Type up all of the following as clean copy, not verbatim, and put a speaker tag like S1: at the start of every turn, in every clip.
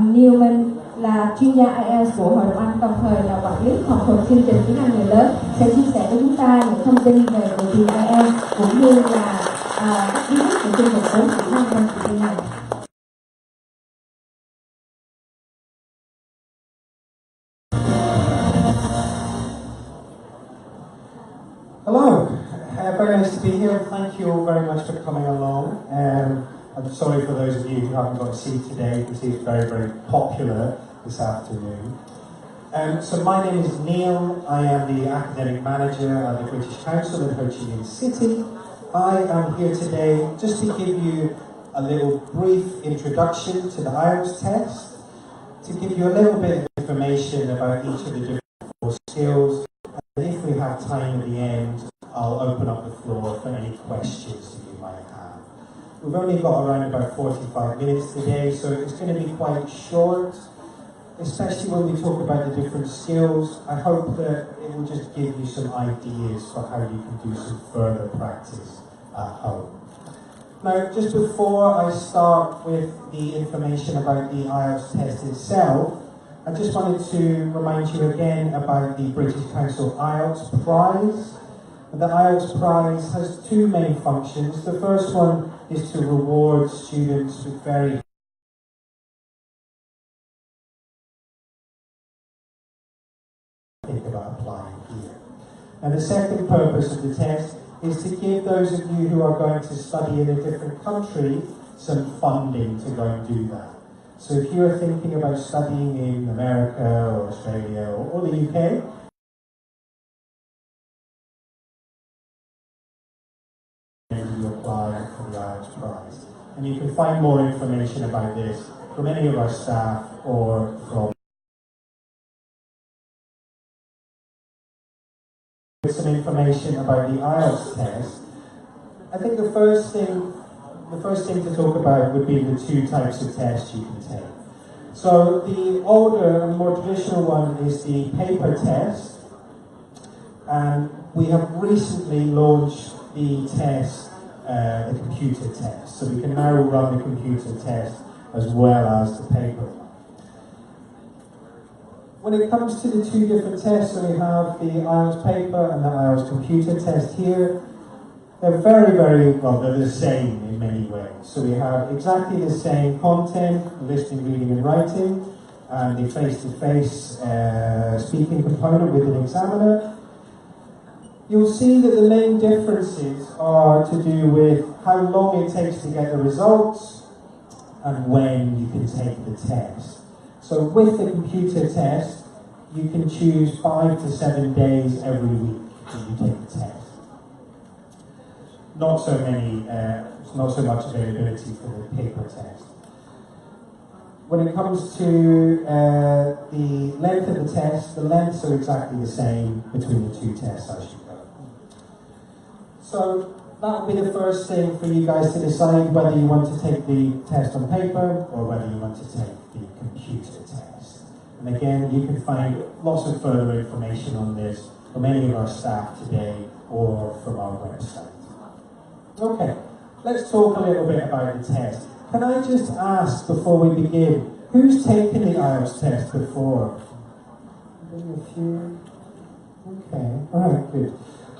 S1: Newman là chuyên gia IELTS của Hội đồng Anh, đồng thời là quản lý học thuật chương trình tiếng Anh người lớn, sẽ chia sẻ với chúng ta những thông tin về đề thi IELTS cũng như là các bí quyết về chương trình 4 kỹ năng trong kỳ thi này.
S2: Hello, very nice to be here. Thank you all very much for coming along. I'm sorry for those of you who haven't got a seat today. You can see it's very, very popular this afternoon. So my name is Neil. I am the Academic Manager at the British Council in Ho Chi Minh City. I am here today just to give you a little brief introduction to the IELTS test, to give you a little bit of information about each of the different 4 skills. And if we have time at the end, I'll open up the floor for any questions that you might have. We've only got around about 45 minutes today, so it's going to be quite short, especially when we talk about the different skills. I hope that it will just give you some ideas for how you can do some further practice at home. Now, just before I start with the information about the IELTS test itself, I just wanted to remind you again about the British Council IELTS Prize. The IELTS Prize has 2 main functions. The first one is to reward students with very think about applying here. And the second purpose of the test is to give those of you who are going to study in a different country some funding to go and do that. So if you're thinking about studying in America or Australia or the UK, you apply for the IELTS Prize. And you can find more information about this from any of our staff or from some information about the IELTS test. I think the first thing to talk about would be the 2 types of tests you can take. So the older and more traditional one is the paper test, and we have recently launched the test, the computer test. So we can now run the computer test as well as the paper one. When it comes to the 2 different tests, so we have the IELTS paper and the IELTS computer test here. They're very, well, they're the same in many ways. So we have exactly the same content, listening, reading and writing, and the face-to-face speaking component with an examiner. You'll see that the main differences are to do with how long it takes to get the results and when you can take the test. So with the computer test, you can choose 5 to 7 days every week that you take the test. Not so much availability for the paper test. When it comes to the length of the test, the lengths are exactly the same between the 2 tests as you go. So that will be the first thing for you guys to decide whether you want to take the test on paper or whether you want to take the computer test. And again, you can find lots of further information on this from any of our staff today or from our website. Okay, let's talk a little bit about the test. Can I just ask before we begin, who's taken the IELTS test before? Maybe a few? Okay, alright, good.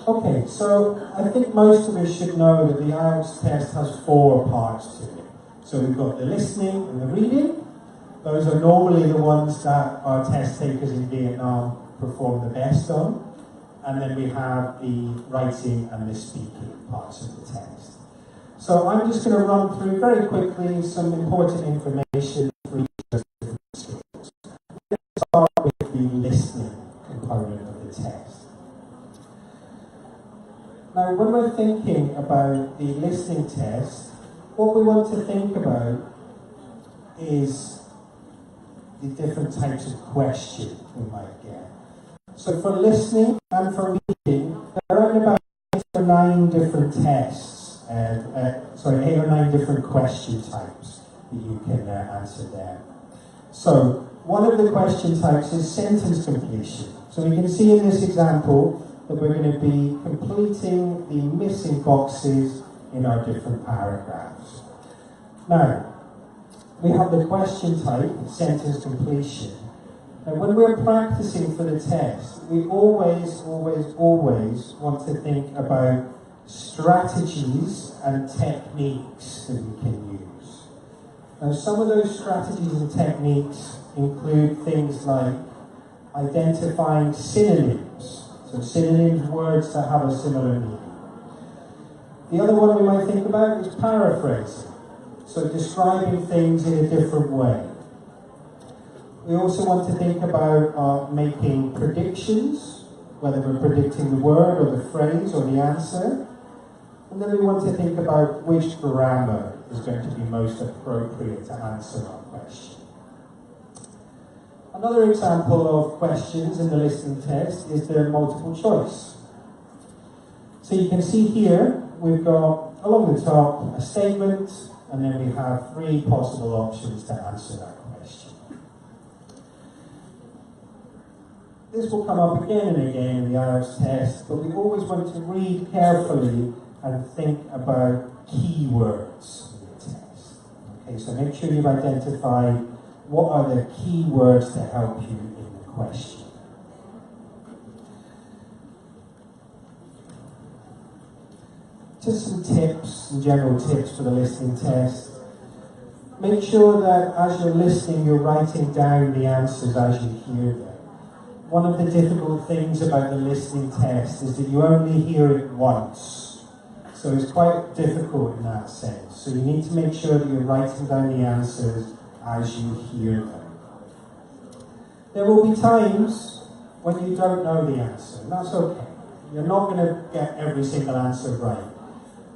S2: Okay, so I think most of us should know that the IELTS test has 4 parts to it. So we've got the listening and the reading. Those are normally the ones that our test takers in Vietnam perform the best on. And then we have the writing and the speaking parts of the test. So I'm just going to run through very quickly some important information for each of the different skills. Let's start with the listening component of the test. Now, when we're thinking about the listening test, what we want to think about is the different types of questions we might get. So for listening and for reading, there are about 8 or 9 different tests, 8 or 9 different question types that you can answer there. So one of the question types is sentence completion. So we can see in this example that we're going to be completing the missing boxes in our different paragraphs. Now, we have the question type, sentence completion. And when we're practicing for the test, we always want to think about strategies and techniques that we can use. Now, some of those strategies and techniques include things like identifying synonyms. So synonyms, words that have a similar meaning. The other one we might think about is paraphrasing. So describing things in a different way. We also want to think about making predictions, whether we're predicting the word or the phrase or the answer. And then we want to think about which grammar is going to be most appropriate to answer our question. Another example of questions in the listening test is the multiple choice. So you can see here, we've got along the top a statement, and then we have 3 possible options to answer that question. This will come up again and again in the IELTS test, but we always want to read carefully and think about keywords in the test. Okay, so make sure you've identified what are the keywords to help you in the question. Just some tips, some general tips for the listening test. Make sure that as you're listening, you're writing down the answers as you hear them. One of the difficult things about the listening test is that you only hear it once. So it's quite difficult in that sense. So you need to make sure that you're writing down the answers as you hear them. There will be times when you don't know the answer, and that's okay. You're not going to get every single answer right.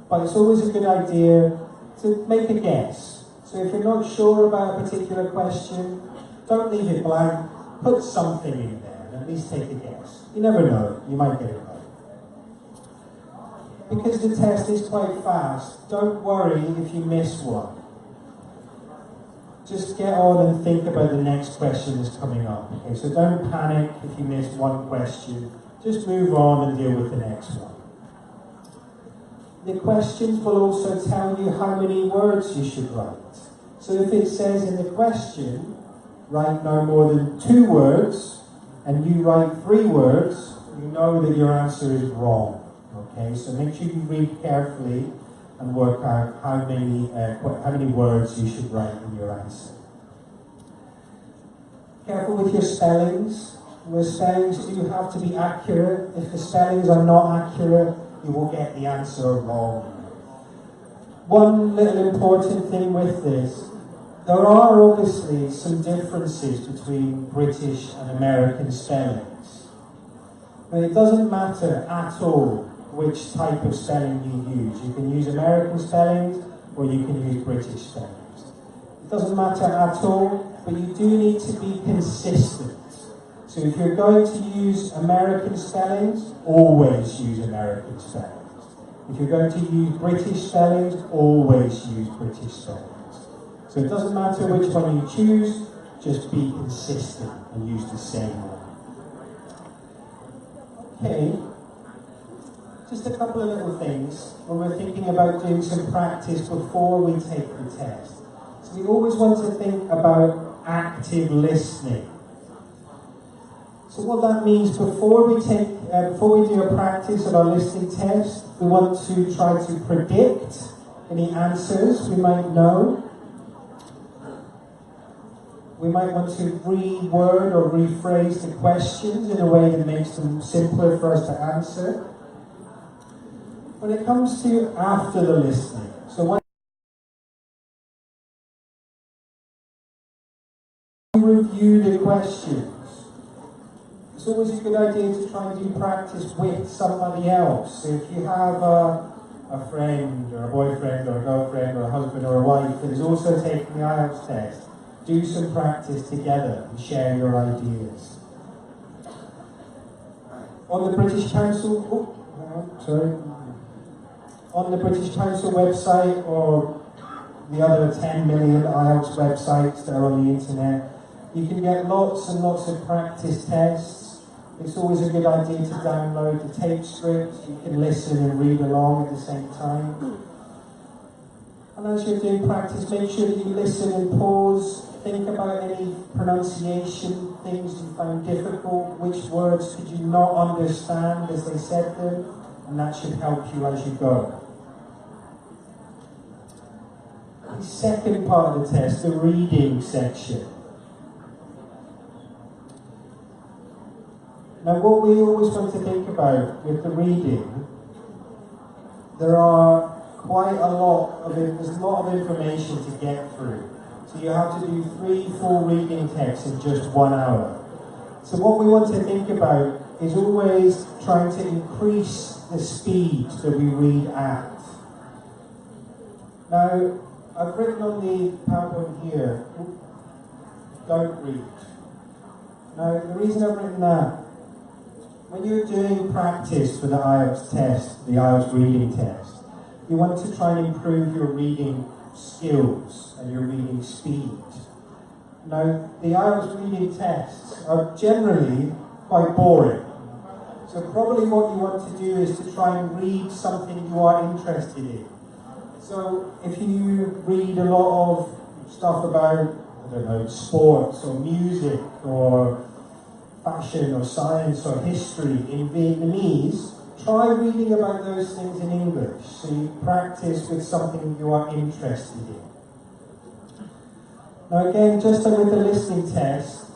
S2: But it's always a good idea to make a guess. So if you're not sure about a particular question, don't leave it blank. Put something in there and at least take a guess. You never know, you might get it right. Because the test is quite fast, don't worry if you miss one. Just get on and think about the next question that's coming up. Okay, so don't panic if you miss one question. Just move on and deal with the next one. The questions will also tell you how many words you should write. So if it says in the question, write no more than 2 words, and you write 3 words, you know that your answer is wrong. Okay, so make sure you read carefully and work out how many words you should write in your answer. Careful with your spellings. Your spellings do have to be accurate. If the spellings are not accurate, you will get the answer wrong. One little important thing with this, there are obviously some differences between British and American spellings. And it doesn't matter at all which type of spelling you use. You can use American spellings or you can use British spellings. It doesn't matter at all, but you do need to be consistent. So if you're going to use American spellings, always use American spellings. If you're going to use British spellings, always use British spellings. So it doesn't matter which one you choose, just be consistent and use the same one. Okay, just a couple of little things when we're thinking about doing some practice before we take the test. So we always want to think about active listening. So what that means, before we do a practice of our listening test, we want to try to predict any answers we might know. We might want to reword or rephrase the questions in a way that makes them simpler for us to answer. When it comes to after the listening, so when you review the questions, it's always a good idea to try and do practice with somebody else. So if you have a friend or a boyfriend or a girlfriend or a husband or a wife that is also taking the IELTS test, do some practice together and share your ideas. On the British Council, on the British Council website or the other 10 million IELTS websites that are on the internet, you can get lots and lots of practice tests. It's always a good idea to download the tape script. You can listen and read along at the same time. And as you're doing practice, make sure that you listen and pause, think about any pronunciation, things you found difficult, which words did you not understand as they said them, and that should help you as you go. The second part of the test, the reading section. Now what we always want to think about with the reading, there are quite a lot of there's a lot of information to get through. So you have to do 3 full reading texts in just 1 hour. So what we want to think about is always trying to increase the speed that we read at. Now, I've written on the PowerPoint here, don't read. Now, the reason I've written that, when you're doing practice for the IELTS test, the IELTS reading test, you want to try and improve your reading skills and your reading speed. Now, the IELTS reading tests are generally quite boring. So probably what you want to do is to try and read something you are interested in. So if you read a lot of stuff about, I don't know, sports or music or fashion or science or history in Vietnamese, try reading about those things in English, so you practice with something you are interested in. Now again, just like with the listening test,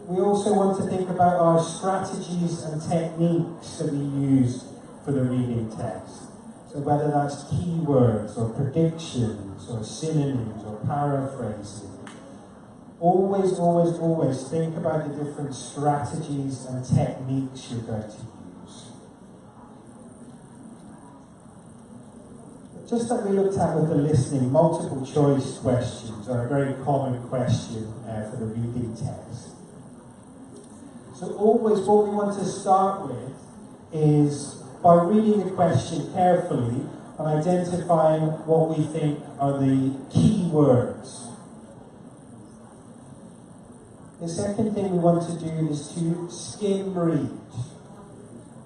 S2: we also want to think about our strategies and techniques that we use for the reading test. So whether that's keywords or predictions or synonyms or paraphrasing, always, always, always think about the different strategies and techniques you're going to use. Just like we looked at with the listening, multiple choice questions are a very common question for the reading test. So always what we want to start with is by reading the question carefully and identifying what we think are the key words. The second thing we want to do is to skim read.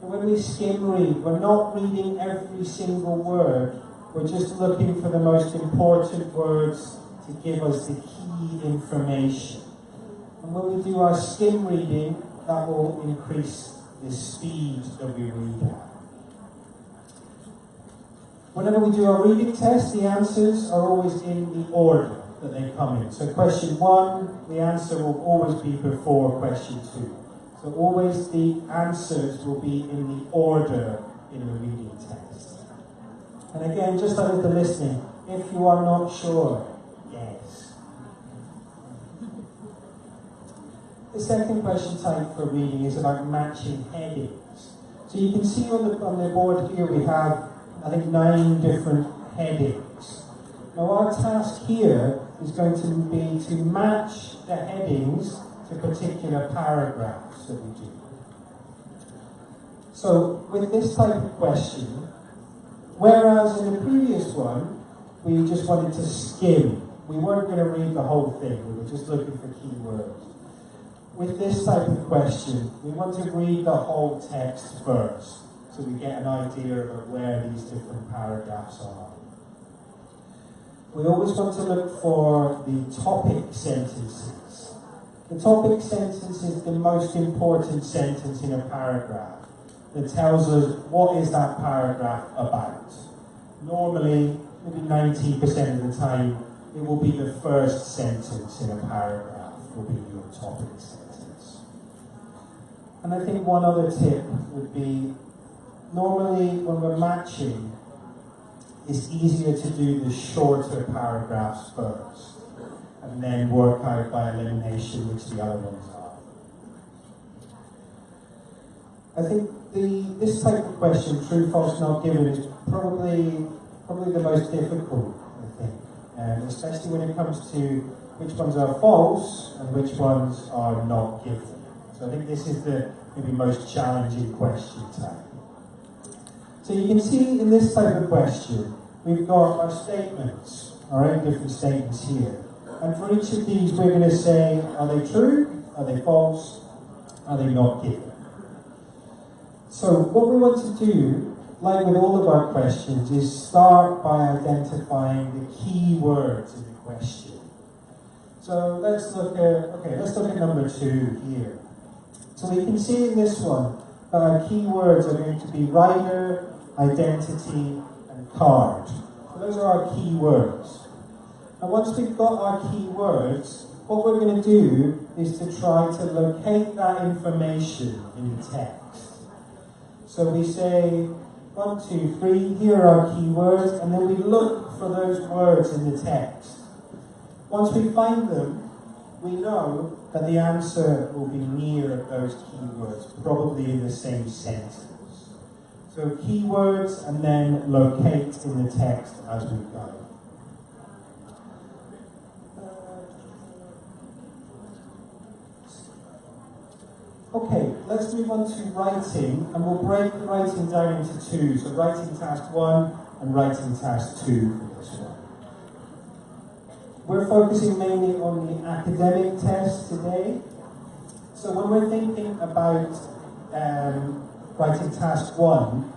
S2: And when we skim read, we're not reading every single word, we're just looking for the most important words to give us the key information. And when we do our skim reading, that will increase the speed that we read at. Whenever we do our reading test, the answers are always in the order that they come in. So question 1, the answer will always be before question 2. So always the answers will be in the order in the reading test. And again, just like with the listening, if you are not sure, yes. The second question type for reading is about matching headings. So you can see on the board here we have, I think, 9 different headings. Now our task here is going to be to match the headings to particular paragraphs that we do. So with this type of question, whereas in the previous one, we just wanted to skim. We weren't going to read the whole thing, we were just looking for keywords. With this type of question, we want to read the whole text first, so we get an idea about where these different paragraphs are. We always want to look for the topic sentences. The topic sentence is the most important sentence in a paragraph that tells us what is that paragraph about. Normally, maybe 90% of the time, it will be the first sentence in a paragraph will be your topic sentence. And I think one other tip would be, normally when we're matching, it's easier to do the shorter paragraphs first, and then work out by elimination which the other ones are. I think this type of question, true, false, not given, is probably the most difficult, I think, and especially when it comes to which ones are false and which ones are not given. So I think this is the maybe most challenging question type. So you can see in this type of question, we've got our statements, our 8 different statements here. And for each of these, we're going to say, are they true? Are they false? Are they not given? So what we want to do like with all of our questions, is start by identifying the key words in the question. So let's look at number 2 here. So we can see in this one that our key words are going to be rider, identity, and card. So those are our key words. And once we've got our key words, what we're going to do is to try to locate that information in the text. So we say 1, 2, 3, here are our key words, and then we look for those words in the text. Once we find them, we know that the answer will be near those keywords, probably in the same sentence. So keywords and then locate in the text as we go. Okay, let's move on to writing, and we'll break the writing down into 2. So writing task 1 and writing task 2 for this one. We're focusing mainly on the academic test today. So when we're thinking about writing task 1,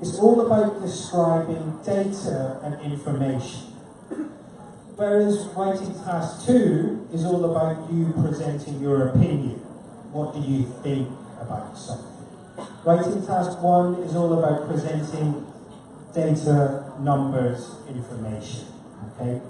S2: it's all about describing data and information. Whereas writing task 2 is all about you presenting your opinion. What do you think about something? Writing task 1 is all about presenting data, numbers, information. Okay?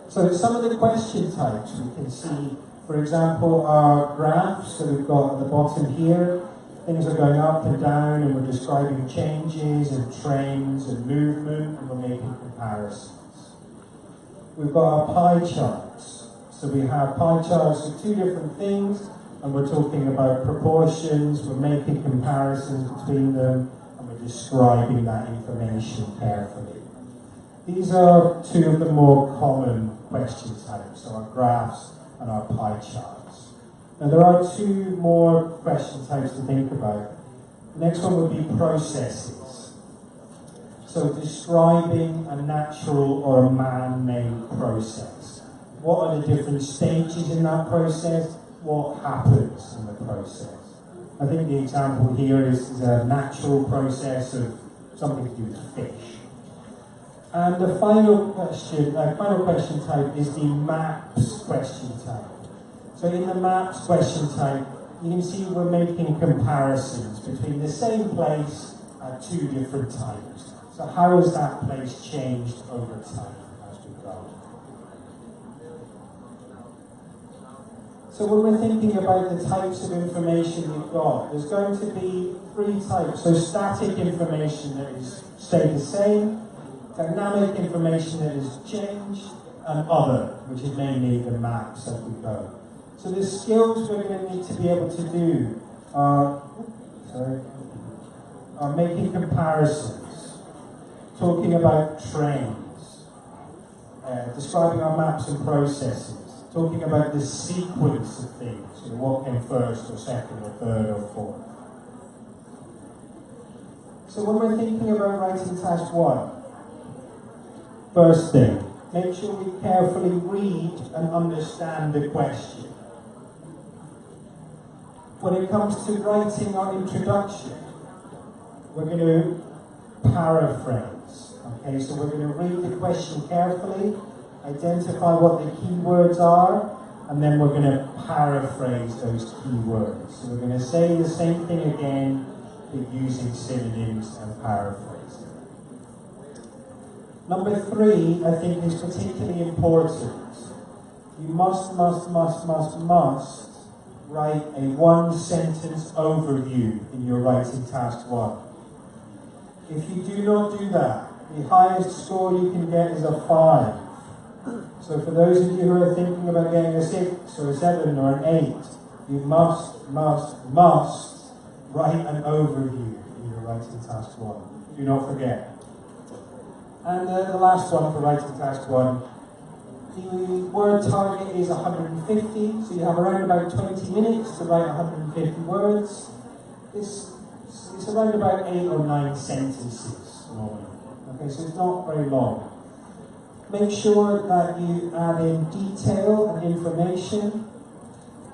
S2: So some of the question types we can see, for example, our graphs that we've got at the bottom here. Things are going up and down, and we're describing changes and trends and movement, and we're making comparisons. We've got our pie charts. So we have pie charts of 2 different things, and we're talking about proportions, we're making comparisons between them, and we're describing that information carefully. These are 2 of the more common question types, so our graphs and our pie charts. Now there are 2 more question types to think about. The next one would be processes. So describing a natural or a man-made process. What are the different stages in that process? What happens in the process? I think the example here is a natural process of something to do with fish. And the final question type is the maps question type. So in the maps question type, you can see we're making comparisons between the same place at 2 different times. So how has that place changed over time as we go? So when we're thinking about the types of information we've got, there's going to be 3 types. So static information that is stayed the same, dynamic information that has changed, and other, which is mainly the maps as we go. So the skills we're going to need to be able to do are making comparisons, talking about trends, describing our maps and processes, talking about the sequence of things, what came first or second or third or fourth. So when we're thinking about writing task 1, first thing, make sure we carefully read and understand the question. When it comes to writing our introduction, we're going to paraphrase. Okay, so we're going to read the question carefully, identify what the key words are, and then we're going to paraphrase those key words. So we're going to say the same thing again, but using synonyms and paraphrasing. Number 3, I think, is particularly important. You must write a 1-sentence overview in your writing task 1. If you do not do that, the highest score you can get is a 5. So for those of you who are thinking about getting a 6 or a 7 or an 8, you must write an overview in your writing task 1. Do not forget. And the last one for writing task 1, the word target is 150, so you have around about 20 minutes to write 150 words. It's around about 8 or 9 sentences normally. Okay, so it's not very long. Make sure that you add in detail and information.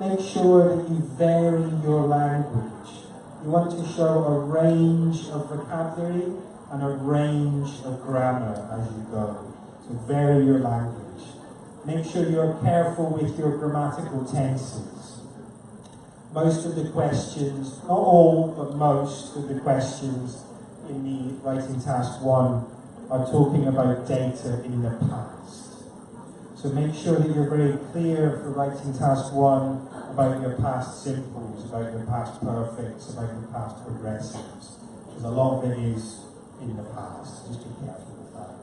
S2: Make sure that you vary your language. You want to show a range of vocabulary and a range of grammar as you go. So vary your language. Make sure you're careful with your grammatical tenses. Most of the questions, not all, but most of the questions in the writing task 1 are talking about data in the past. So make sure that you're very clear for writing task 1 about your past simples, about your past perfects, about your past progressives. Because a lot of it is in the past. Just be careful with that.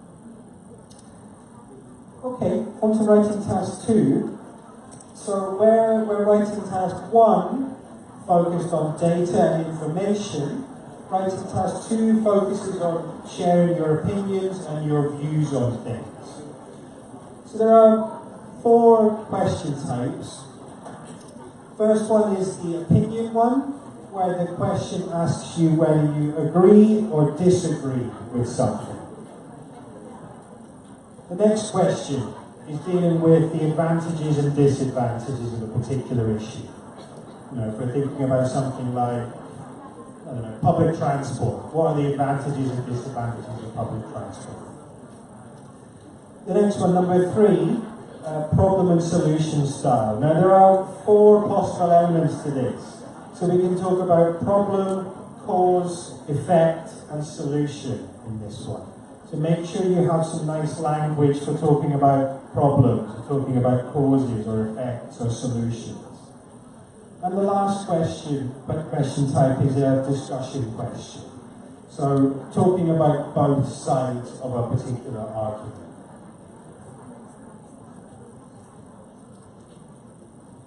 S2: Okay, on to writing task 2. So where writing task 1 focused on data and information, writing task 2 focuses on sharing your opinions and your views on things. So there are 4 question types. First one is the opinion one, where the question asks you whether you agree or disagree with something. The next question is dealing with the advantages and disadvantages of a particular issue. You know, if we're thinking about something like, I don't know, public transport, what are the advantages and disadvantages of public transport? The next one, number 3, problem and solution style. Now there are 4 possible elements to this. So we can talk about problem, cause, effect, and solution in this one. So make sure you have some nice language for talking about problems, or talking about causes, or effects, or solutions. And the last question type is a discussion question. So talking about both sides of a particular argument.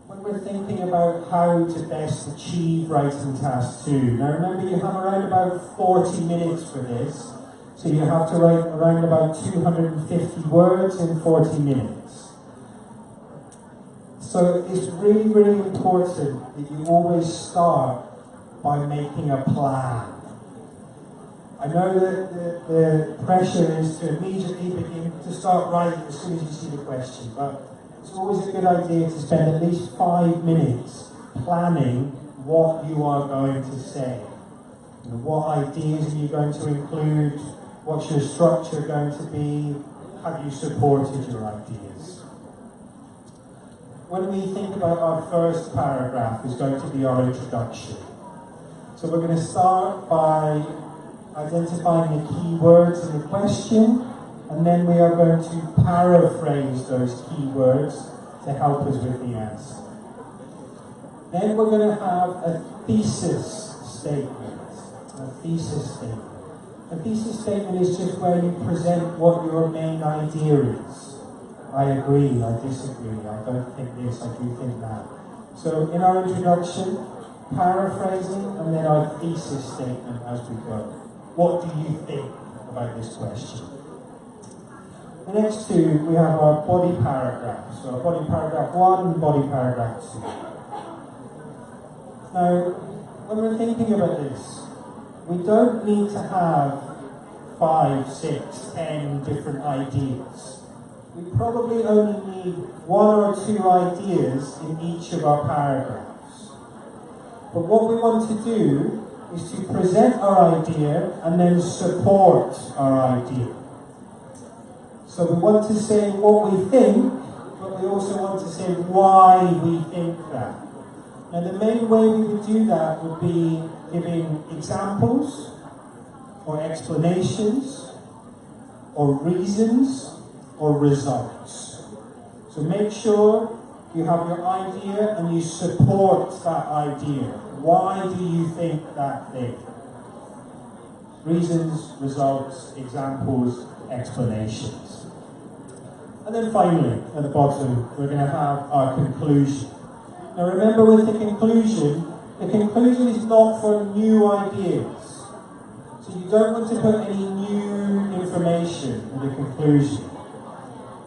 S2: When we're thinking about how to best achieve writing task 2, now remember you have around about 40 minutes for this, so you have to write around about 250 words in 40 minutes. So it's really, really important that you always start by making a plan. I know that the pressure is to immediately begin to start writing as soon as you see the question, but it's always a good idea to spend at least 5 minutes planning what you are going to say. You know, what ideas are you going to include? What's your structure going to be? Have you supported your ideas? When we think about our first paragraph, is going to be our introduction. So we're going to start by identifying the key words in the question, and then we are going to paraphrase those key words to help us with the answer. Then we're going to have a thesis statement. A thesis statement. A thesis statement is just where you present what your main idea is. I agree, I disagree, I don't think this, I do think that. So in our introduction, paraphrasing, and then our thesis statement as we go. What do you think about this question? The next 2, we have our body paragraphs. So our body paragraph 1 and body paragraph 2. Now, when we're thinking about this, we don't need to have 5, 6, 10 different ideas. We probably only need 1 or 2 ideas in each of our paragraphs. But what we want to do is to present our idea and then support our idea. So we want to say what we think, but we also want to say why we think that. Now the main way we would do that would be giving examples, or explanations, or reasons, or results. So make sure you have your idea and you support that idea. Why do you think that thing? Reasons, results, examples, explanations. And then finally, at the bottom, we're going to have our conclusion. Now remember with the conclusion is not for new ideas. So you don't want to put any new information in the conclusion.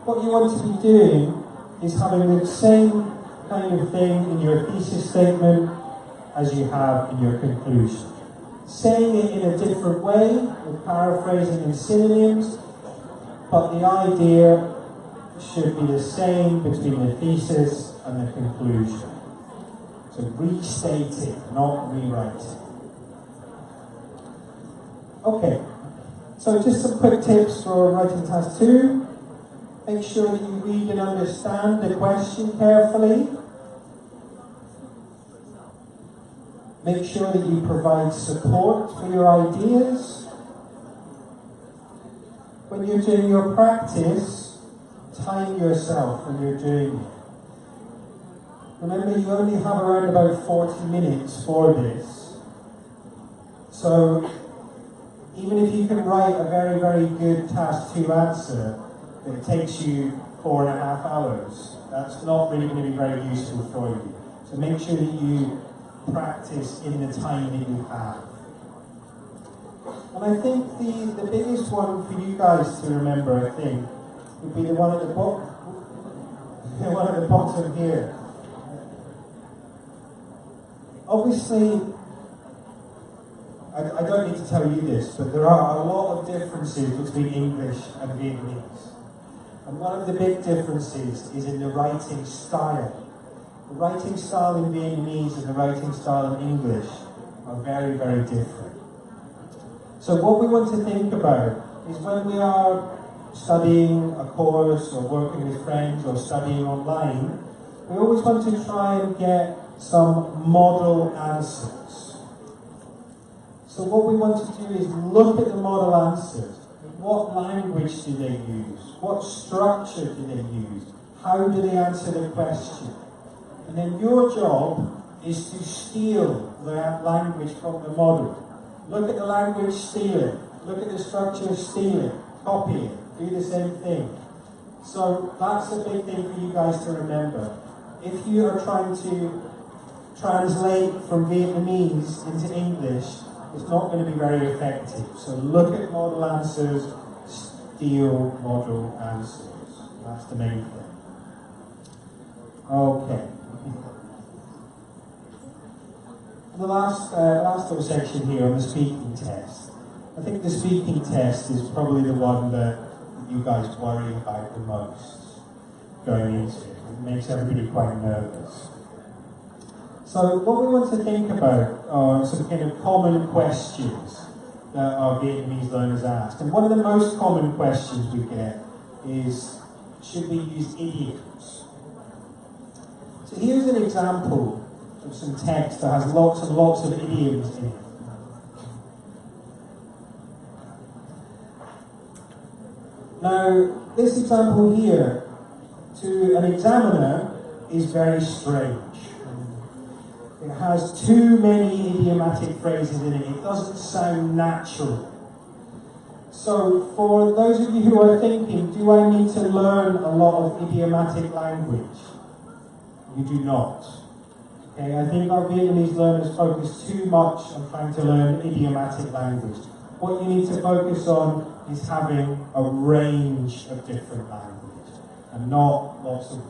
S2: What you want to be doing is having the same kind of thing in your thesis statement as you have in your conclusion. Saying it in a different way, with paraphrasing and synonyms, but the idea should be the same between the thesis and the conclusion. So restate it, not rewrite it. Okay, so just some quick tips for writing task 2. Make sure that you read and understand the question carefully. Make sure that you provide support for your ideas. When you're doing your practice, time yourself when you're doing it. Remember, you only have around about 40 minutes for this. So, even if you can write a very, very good task 2 answer, that takes you 4.5 hours, that's not really going to be very useful for you. So make sure that you practice in the time that you have. And I think the biggest one for you guys to remember, I think, would be the one at the bottom, here. Obviously, I don't need to tell you this, but there are a lot of differences between English and Vietnamese. And one of the big differences is in the writing style. The writing style in Vietnamese and the writing style in English are very, very different. So what we want to think about is when we are studying a course or working with friends or studying online, we always want to try and get some model answers. So what we want to do is look at the model answers. What language do they use? What structure do they use? How do they answer the question? And then your job is to steal that language from the model. Look at the language, steal it. Look at the structure, steal it. Copy it. Do the same thing. So that's a big thing for you guys to remember. If you are trying to translate from Vietnamese into English, it's not going to be very effective. So look at model answers, steal model answers. That's the main thing. Okay. The last little section here on the speaking test. I think the speaking test is probably the one that you guys worry about the most going into it. It makes everybody quite nervous. So what we want to think about are some kind of common questions that our Vietnamese learners ask. And one of the most common questions we get is, should we use idioms? So here's an example of some text that has lots and lots of idioms in it. Now, this example here, to an examiner, is very strange. It has too many idiomatic phrases in it. It doesn't sound natural. So, for those of you who are thinking, do I need to learn a lot of idiomatic language? You do not. Okay, I think our Vietnamese learners focus too much on trying to learn idiomatic language. What you need to focus on is having a range of different language, and not lots of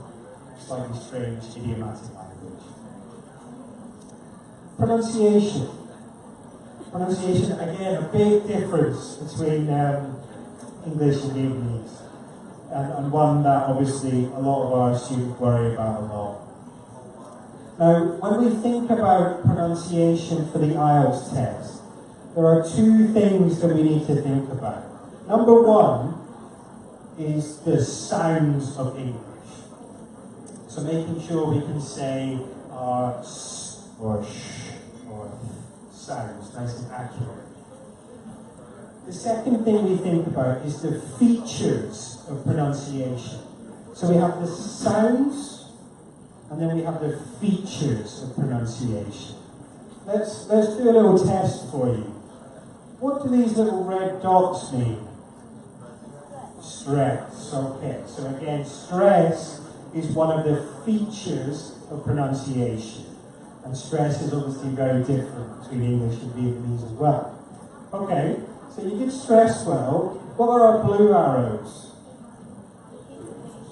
S2: slightly strange idiomatic language. Pronunciation. Pronunciation, again, a big difference between English and Vietnamese, and one that obviously a lot of our students worry about a lot. Now, when we think about pronunciation for the IELTS test, there are two things that we need to think about. Number one is the sounds of English. So making sure we can say our s or sh or sounds nice and accurate. The second thing we think about is the features of pronunciation. So we have the sounds, and then we have the features of pronunciation. Let's do a little test for you. What do these little red dots mean? Stress. Okay, so again, stress is one of the features of pronunciation. And stress is obviously very different between English and Vietnamese as well. Okay, so you did stress well. What are our blue arrows?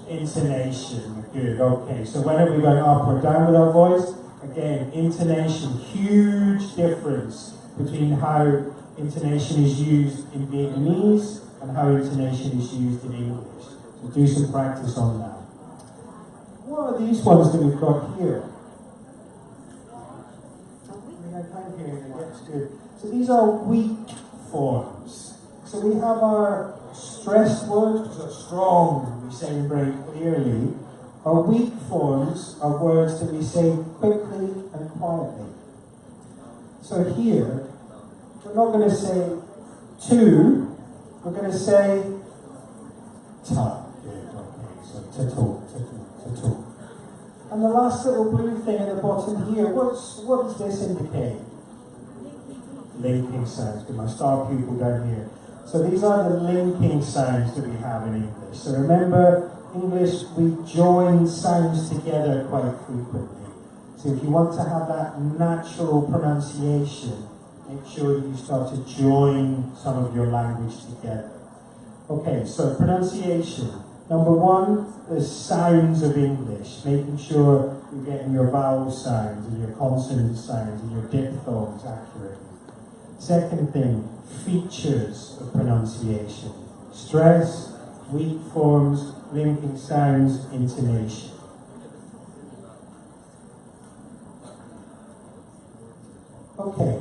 S2: Intonation. Good, okay. So when are we going up or down with our voice? Again, intonation. Huge difference between how intonation is used in Vietnamese and how intonation is used in English. So do some practice on that. What are these ones that we've got here? I can't hear you. That's good. So these are weak forms. So we have our stressed words, which are strong, we say very clearly. Our weak forms are words that we say quickly and quietly. So here, we're not going to say to, we're going to say ta. Good, okay, so to talk. And the last little blue thing at the bottom here, what does this indicate? Linking sounds. Good, my star pupil down here. So these are the linking sounds that we have in English. So remember, English, we join sounds together quite frequently. So if you want to have that natural pronunciation, make sure that you start to join some of your language together. Okay, so pronunciation. Number one, the sounds of English, making sure you're getting your vowel sounds and your consonant sounds and your diphthongs accurately. Second thing, features of pronunciation. Stress, weak forms, linking sounds, intonation. Okay,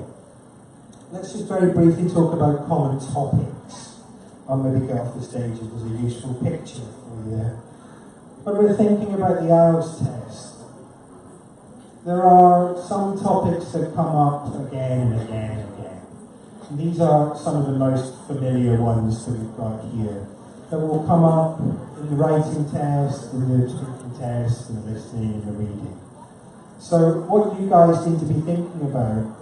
S2: let's just very briefly talk about common topics. I'll maybe get off the stage if there's a useful picture for you there. When we're thinking about the IELTS test, there are some topics that come up again and again and again. And these are some of the most familiar ones that we've got here. That will come up in the writing test, in the speaking test, in the listening, and the reading. So what you guys need to be thinking about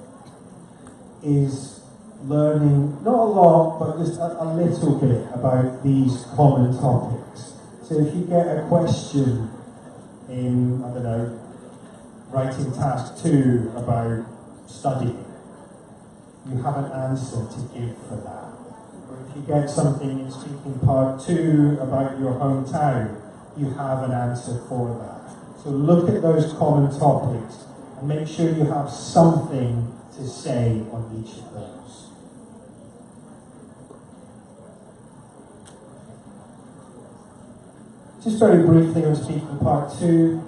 S2: is learning, not a lot, but just a little bit about these common topics. So if you get a question in, I don't know, writing task 2 about studying, you have an answer to give for that. Or if you get something in speaking part 2 about your hometown, you have an answer for that. So look at those common topics and make sure you have something to say on each of those. Just very briefly on speaking part 2.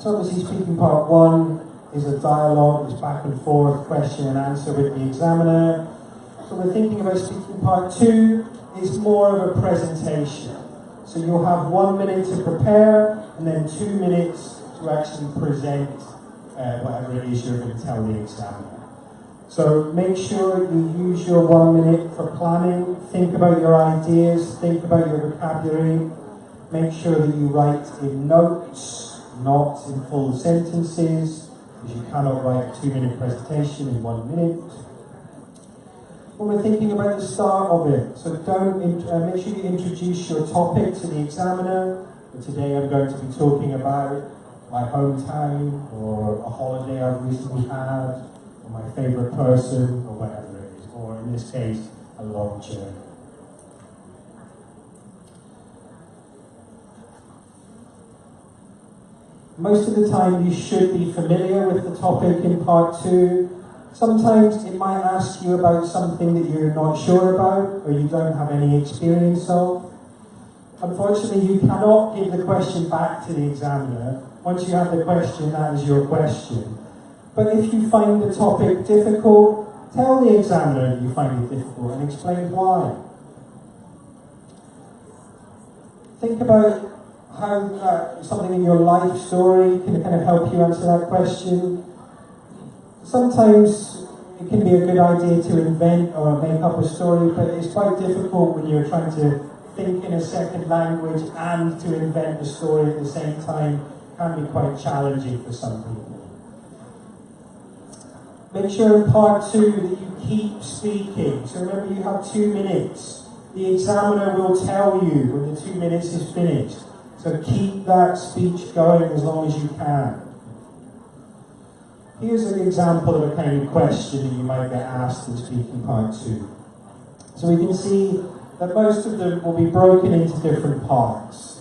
S2: So obviously speaking part 1 is a dialogue, it's back and forth, question and answer with the examiner. So we're thinking about speaking part 2, it's more of a presentation. So you'll have 1 minute to prepare and then 2 minutes to actually present whatever it is you're going to tell the examiner. So make sure you use your 1 minute for planning, think about your ideas, think about your vocabulary. Make sure that you write in notes, not in full sentences, because you cannot write a 2-minute presentation in 1 minute. When we're thinking about the start of it, so make sure you introduce your topic to the examiner. And today I'm going to be talking about my hometown, or a holiday I've recently had, or my favourite person, or whatever it is, or in this case, a long journey. Most of the time you should be familiar with the topic in part 2. Sometimes it might ask you about something that you're not sure about or you don't have any experience of. Unfortunately, you cannot give the question back to the examiner. Once you have the question, that is your question. But if you find the topic difficult, tell the examiner that you find it difficult and explain why. Think about how something in your life story can kind of help you answer that question. Sometimes it can be a good idea to invent or make up a story, but it's quite difficult when you're trying to think in a second language and to invent a story at the same time. It can be quite challenging for some people. Make sure in part 2 that you keep speaking. So remember, you have 2 minutes. The examiner will tell you when the 2 minutes is finished. So keep that speech going as long as you can. Here's an example of a kind of question that you might get asked in speaking part 2. So we can see that most of them will be broken into different parts.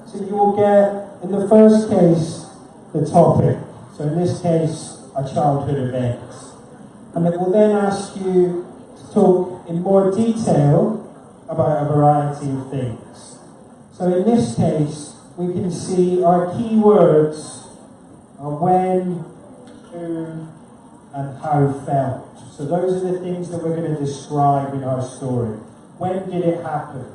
S2: So you will get, in the first case, the topic. So in this case, a childhood event. And it will then ask you to talk in more detail about a variety of things. So in this case, we can see our key words are when, who, and how felt. So those are the things that we're going to describe in our story. When did it happen?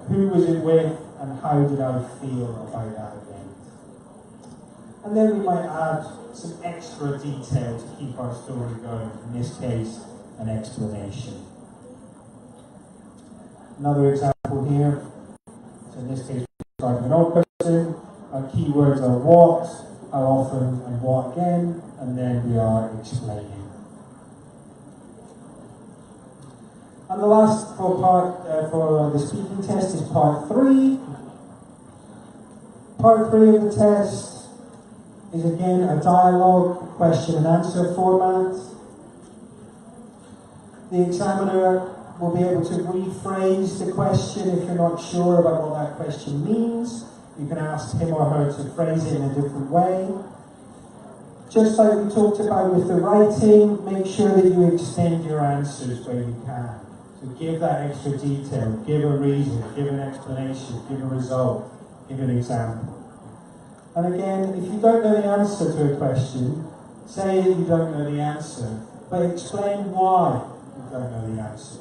S2: Who was it with, and how did I feel about that event? And then we might add some extra detail to keep our story going. In this case, an explanation. Another example here. So in this case, we're describing an old person. Our keywords are what, how often, and what again, and then we are explaining. And the last for the speaking test is part 3. Part 3 of the test is again a dialogue, question and answer format. The examiner will be able to rephrase the question if you're not sure about what that question means. You can ask him or her to phrase it in a different way. Just like we talked about with the writing, make sure that you extend your answers where you can. So give that extra detail, give a reason, give an explanation, give a result, give an example. And again, if you don't know the answer to a question, say that you don't know the answer, but explain why you don't know the answer.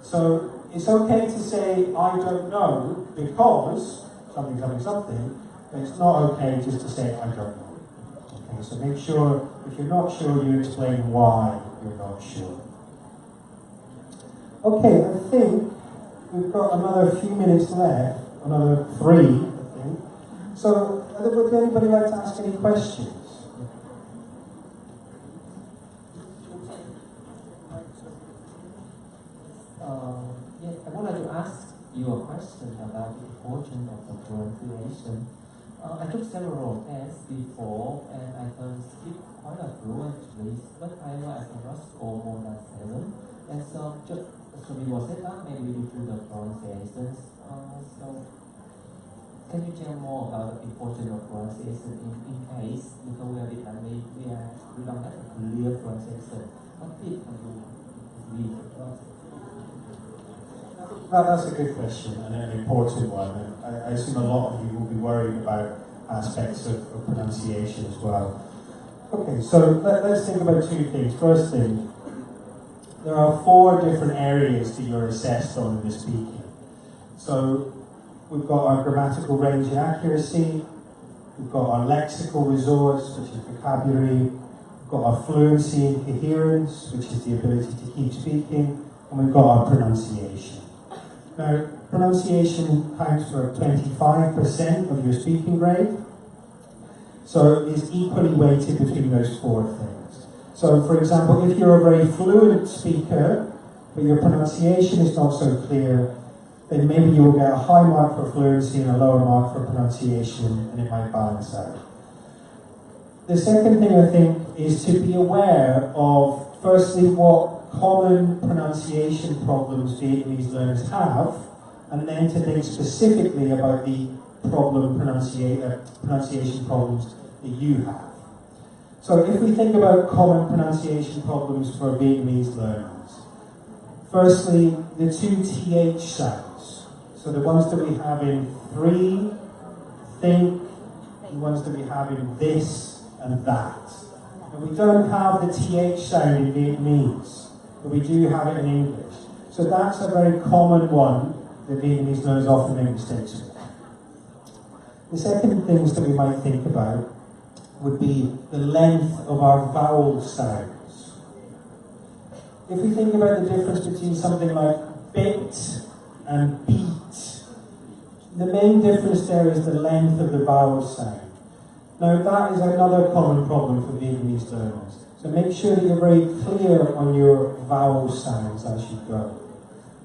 S2: So it's okay to say, I don't know, because something, something, something, but it's not okay just to say, I don't know. Okay, so make sure, if you're not sure, you explain why you're not sure. Okay, I think we've got another few minutes left, another 3, I think. So, would anybody like to ask any questions?
S3: Yes, I would like to ask you a question about the importance of the pronunciation. I took several tests before, and I can speak quite a fluently, but I cannot score more than 7. And so we will set up maybe due to the pronunciations. So can you tell more about the importance of pronunciation in case because we are Vietnamese, we don't have a clear pronunciation. What it can do is really
S2: That's a good question and an important one. And I assume a lot of you will be worried about aspects of pronunciation as well. Okay, so let's think about 2 things. First thing, there are 4 different areas that you're assessed on in the speaking. So we've got our grammatical range and accuracy, we've got our lexical resource, which is vocabulary, we've got our fluency and coherence, which is the ability to keep speaking, and we've got our pronunciation. Now, pronunciation counts for 25% of your speaking grade, so it's equally weighted between those 4 things. So, for example, if you're a very fluent speaker, but your pronunciation is not so clear, then maybe you will get a high mark for fluency and a lower mark for pronunciation, and it might balance out. The second thing I think is to be aware of, firstly, what common pronunciation problems Vietnamese learners have, and then to think specifically about the pronunciation problems that you have. So if we think about common pronunciation problems for Vietnamese learners, firstly, the 2 TH sounds. So the ones that we have in free, think, the ones that we have in this and that. And we don't have the TH sound in Vietnamese, but we do have it in English. So that's a very common one that Vietnamese learners often make mistakes with. The second things that we might think about would be the length of our vowel sounds. If we think about the difference between something like bit and beat, the main difference there is the length of the vowel sound. Now that is another common problem for Vietnamese learners. So make sure that you're very clear on your vowel sounds as you go.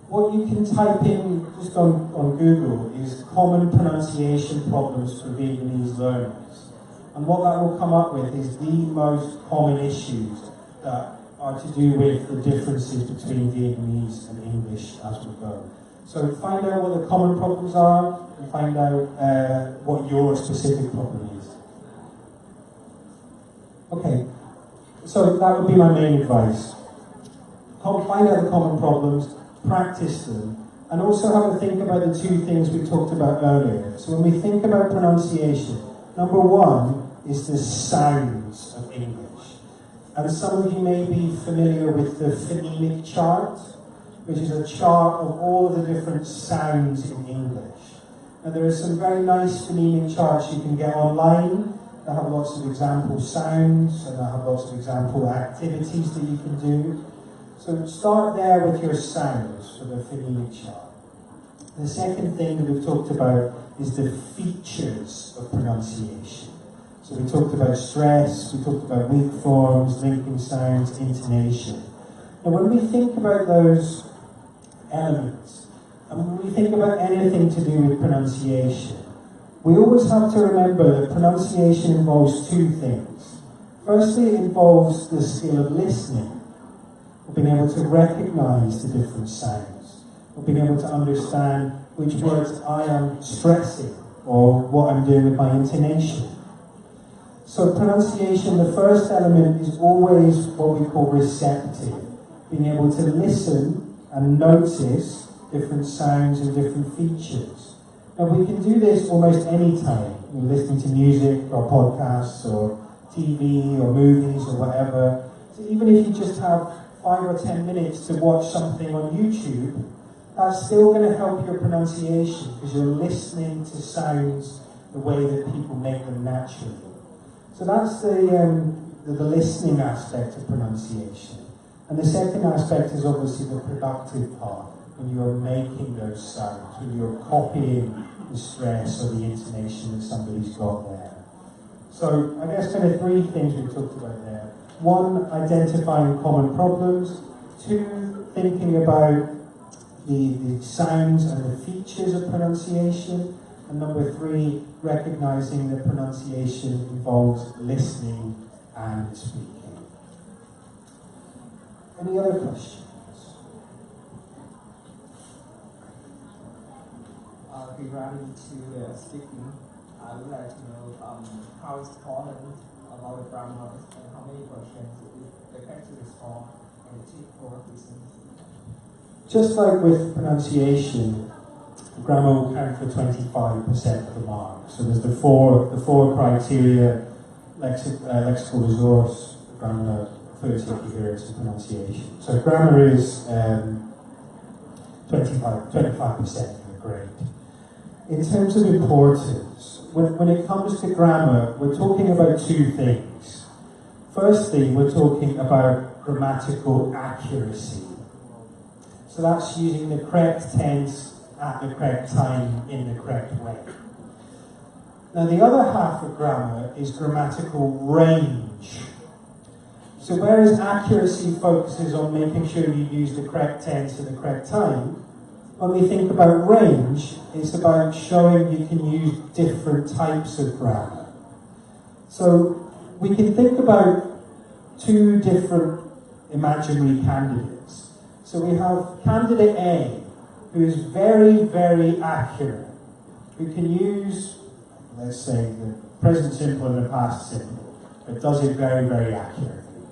S2: What you can type in just on Google is common pronunciation problems for Vietnamese learners. And what that will come up with is the most common issues that are to do with the differences between Vietnamese and English as we go. So find out what the common problems are and find out what your specific problem is. Okay, so that would be my main advice. Find out the common problems, practice them, and also have a think about the 2 things we talked about earlier. So when we think about pronunciation, number 1 is the sounds of English. And some of you may be familiar with the phonemic chart, which is a chart of all the different sounds in English. And there are some very nice phonemic charts you can get online that have lots of example sounds and that have lots of example activities that you can do. So start there with your sounds for the phonemic chart. The second thing that we've talked about is the features of pronunciation. So we talked about stress, we talked about weak forms, linking sounds, intonation. And when we think about those elements, and when we think about anything to do with pronunciation, we always have to remember that pronunciation involves two things. Firstly, it involves the skill of listening, of being able to recognize the different sounds, of being able to understand which words I am stressing or what I'm doing with my intonation. So pronunciation, the first element is always what we call receptive, being able to listen and notice different sounds and different features. And we can do this almost any time. You're listening to music or podcasts or TV or movies or whatever. So even if you just have 5 or 10 minutes to watch something on YouTube, that's still going to help your pronunciation because you're listening to sounds the way that people make them naturally. So that's the listening aspect of pronunciation. And the second aspect is obviously the productive part, when you're making those sounds, when you're copying the stress or the intonation that somebody's got there. So I guess kind of 3 things we talked about there. 1, identifying common problems. 2, thinking about the sounds and the features of pronunciation. And number 3, recognizing that pronunciation involves listening and speaking. Any other questions?
S4: Regarding to speaking, I would like to know how it's common about the grammar and how many questions is effective for and the typical listening.
S2: Just like with pronunciation, grammar will count for 25% of the mark. So there's the four criteria: lexical resource, grammar, fluency, coherence, and pronunciation. So grammar is 25% of the grade. In terms of importance, when it comes to grammar, we're talking about 2 things. Firstly, we're talking about grammatical accuracy. So that's using the correct tense at the correct time in the correct way. Now the other half of grammar is grammatical range. So whereas accuracy focuses on making sure you use the correct tense at the correct time, when we think about range, it's about showing you can use different types of grammar. So we can think about 2 different imaginary candidates. So we have candidate A, who is very, very accurate, who can use, let's say, the present simple and the past simple, but does it very, very accurately.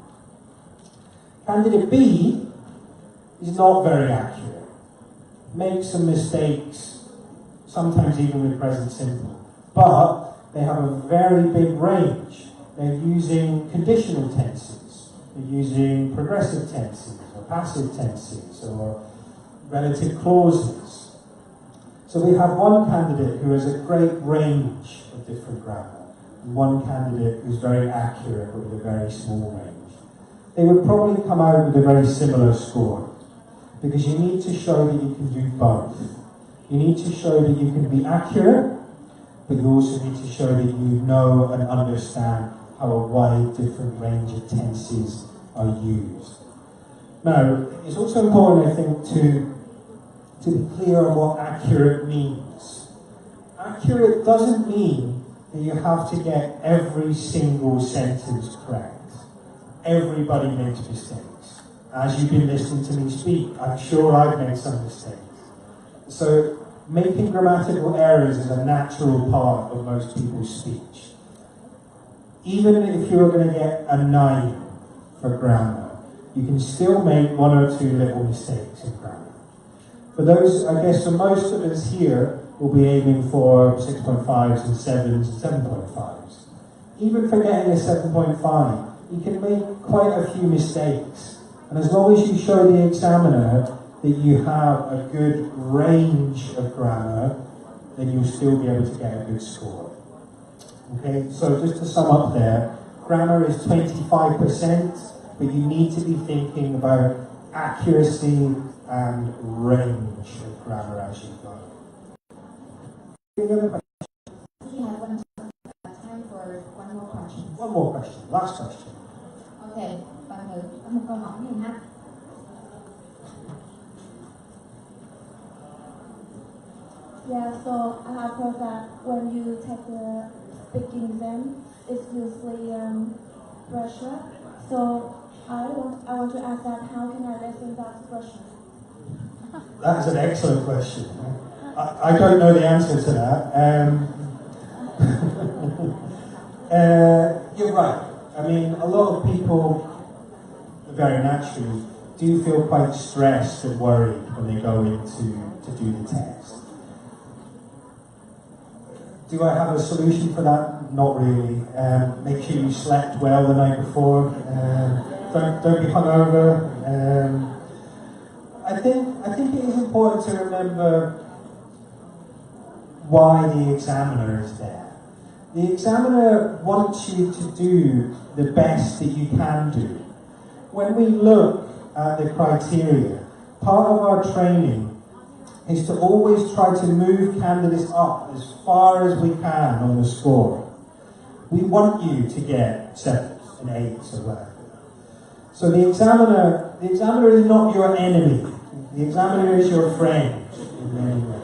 S2: Candidate B is not very accurate, makes some mistakes, sometimes even with present simple, but they have a very big range. They're using conditional tenses, they're using progressive tenses, or passive tenses, or relative clauses. So we have one candidate who has a great range of different grammar, and one candidate who's very accurate but with a very small range. They would probably come out with a very similar score, because you need to show that you can do both. You need to show that you can be accurate, but you also need to show that you know and understand how a wide different range of tenses are used. Now, it's also important, I think, to be clear on what accurate means. Accurate doesn't mean that you have to get every single sentence correct. Everybody makes mistakes. As you've been listening to me speak, I'm sure I've made some mistakes. So making grammatical errors is a natural part of most people's speech. Even if you're going to get a 9 for grammar, you can still make 1 or 2 little mistakes in grammar. For those, I guess, for most of us here, we'll be aiming for 6.5s and 7s and 7.5s. Even for getting a 7.5, you can make quite a few mistakes. And as long as you show the examiner that you have a good range of grammar, then you'll still be able to get a good score. Okay, so just to sum up there, grammar is 25%, but you need to be thinking about accuracy and range of grammar as you go. Any other questions?
S1: We have time for one more question.
S2: One more question, last question.
S1: Okay, bạn thử có một câu hỏi này ha.
S5: Yeah, so I have heard that when you take the speaking exam, it's usually pressure. So I want to ask that how can I lessen that pressure?
S2: That is an excellent question. I don't know the answer to that. You're right. I mean, a lot of people, very naturally, do feel quite stressed and worried when they go in to do the test. Do I have a solution for that? Not really. Make sure you slept well the night before. Don't be hungover. I think it is important to remember why the examiner is there. The examiner wants you to do the best that you can do. When we look at the criteria, part of our training is to always try to move candidates up as far as we can on the score. We want you to get 7s and 8s or whatever. So the examiner is not your enemy. The examiner is your friend in many ways.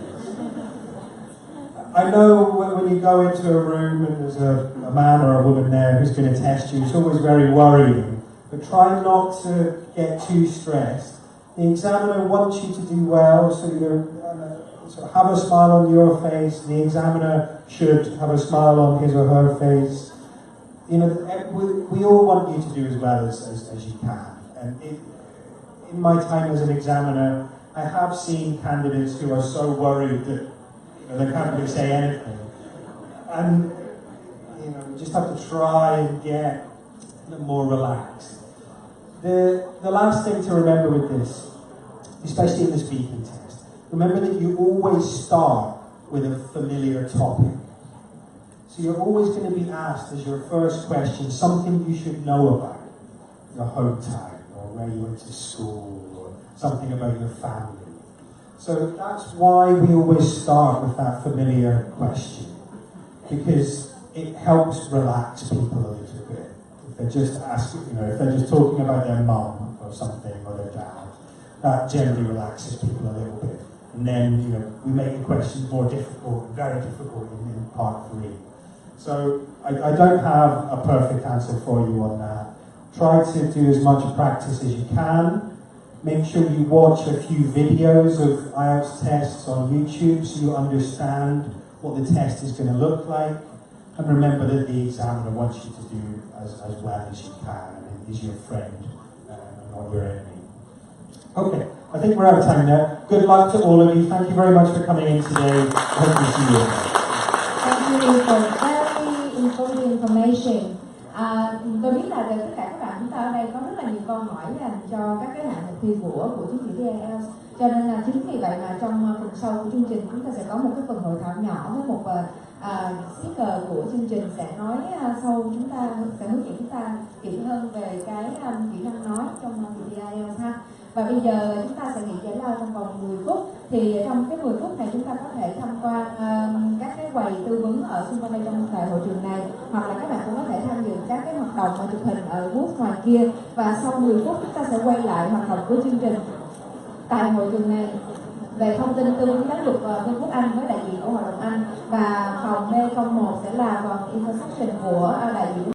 S2: I know when you go into a room and there's a man or a woman there who's going to test you, it's always very worrying. But try not to get too stressed. The examiner wants you to do well, so so have a smile on your face. The examiner should have a smile on his or her face. You know, we all want you to do as well as you can. And in my time as an examiner, I have seen candidates who are so worried that they can't really say anything. And you just have to try and get more relaxed. The last thing to remember with this, especially in the speaking test, remember that you always start with a familiar topic. So you're always going to be asked as your first question something you should know about, your hometown, or where you went to school, or something about your family. So that's why we always start with that familiar question, because it helps relax people a little bit. If they're just asking, if they're just talking about their mum or something, or their dad, that generally relaxes people a little bit. And then, we make the questions more difficult, very difficult in part 3. So I don't have a perfect answer for you on that. Try to do as much practice as you can. Make sure you watch a few videos of IELTS tests on YouTube so you understand what the test is going to look like. And remember that the examiner wants you to do as well as you can and is your friend and not your enemy. Okay, I think we're out of time now. Good luck to all of you. Thank you very much for coming in today. I hope to see you.
S1: Thank you for very important information. Tôi biết là tất cả các bạn chúng ta ở đây có rất là nhiều câu hỏi dành cho các cái hạng mục thi của chứng chỉ thi IELTS. Cho nên là chính vì vậy mà trong phần sau của chương trình chúng ta sẽ có một cái phần hội thảo nhỏ với một speaker của chương trình sẽ nói sau, chúng ta sẽ hướng dẫn chúng ta kỹ hơn về cái kỹ năng nói trong kỳ thi IELTS ha. Và bây giờ chúng ta sẽ nghỉ giải lao trong vòng 10 phút. Thì trong cái 10 phút này chúng ta có thể tham quan các cái quầy tư vấn ở xung quanh đây trong tại hội trường này, hoặc là các bạn cũng có thể tham dự các cái hoạt động chụp hình ở booth ngoài kia. Và sau 10 phút chúng ta sẽ quay lại hoạt động của chương trình tại hội trường này. Về thông tin tư vấn giáo dục Vương quốc Anh với đại diện của Hội đồng Anh, và phòng B01 sẽ là phòng intersection của đại diện